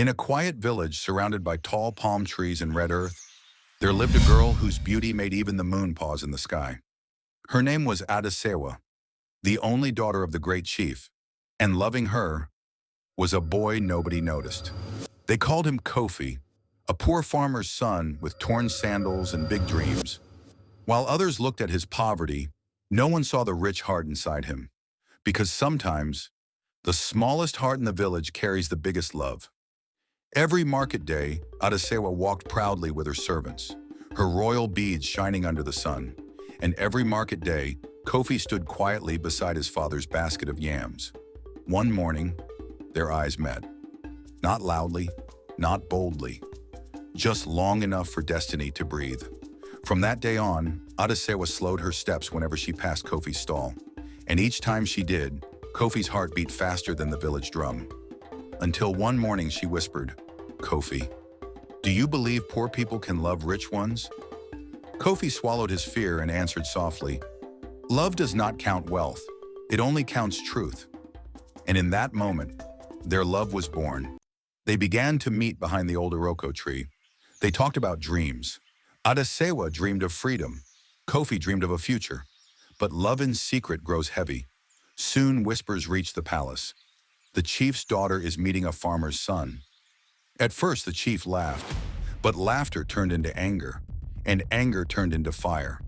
In a quiet village surrounded by tall palm trees and red earth, there lived a girl whose beauty made even the moon pause in the sky. Her name was Adasewa, the only daughter of the great chief, and loving her was a boy nobody noticed. They called him Kofi, a poor farmer's son with torn sandals and big dreams. While others looked at his poverty, no one saw the rich heart inside him, because sometimes the smallest heart in the village carries the biggest love. Every market day, Adasewa walked proudly with her servants, her royal beads shining under the sun. And every market day, Kofi stood quietly beside his father's basket of yams. One morning, their eyes met. Not loudly, not boldly, just long enough for destiny to breathe. From that day on, Adasewa slowed her steps whenever she passed Kofi's stall. And each time she did, Kofi's heart beat faster than the village drum. Until one morning she whispered, "Kofi, do you believe poor people can love rich ones?" Kofi swallowed his fear and answered softly, "Love does not count wealth, it only counts truth." And in that moment, their love was born. They began to meet behind the old Iroko tree. They talked about dreams. Adasewa dreamed of freedom. Kofi dreamed of a future. But love in secret grows heavy. Soon whispers reach the palace. The chief's daughter is meeting a farmer's son. At first the chief laughed, but laughter turned into anger, and anger turned into fire.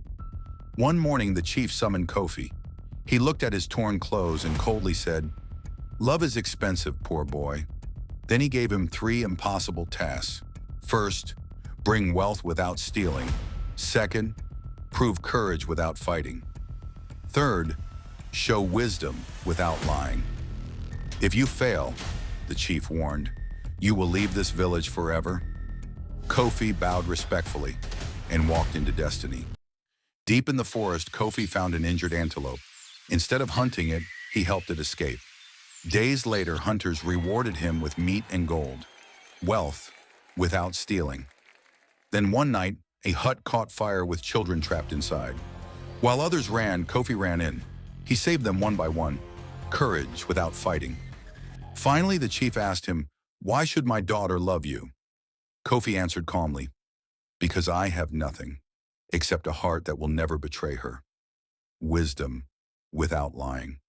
One morning the chief summoned Kofi. He looked at his torn clothes and coldly said, "Love is expensive, poor boy." Then he gave him 3 impossible tasks. First, bring wealth without stealing. Second, prove courage without fighting. Third, show wisdom without lying. If you fail, the chief warned, you will leave this village forever. Kofi bowed respectfully and walked into destiny. Deep in the forest, Kofi found an injured antelope. Instead of hunting it, he helped it escape. Days later, hunters rewarded him with meat and gold, wealth without stealing. Then one night, a hut caught fire with children trapped inside. While others ran, Kofi ran in. He saved them one by one, courage without fighting. Finally, the chief asked him, "Why should my daughter love you?" Kofi answered calmly, "Because I have nothing except a heart that will never betray her. Wisdom without lying."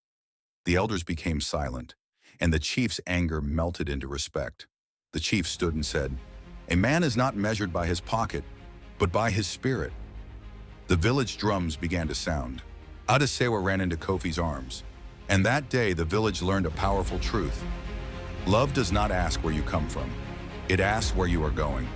The elders became silent, and the chief's anger melted into respect. The chief stood and said, "A man is not measured by his pocket, but by his spirit." The village drums began to sound. Adasewa ran into Kofi's arms, and that day the village learned a powerful truth. Love does not ask where you come from. It asks where you are going.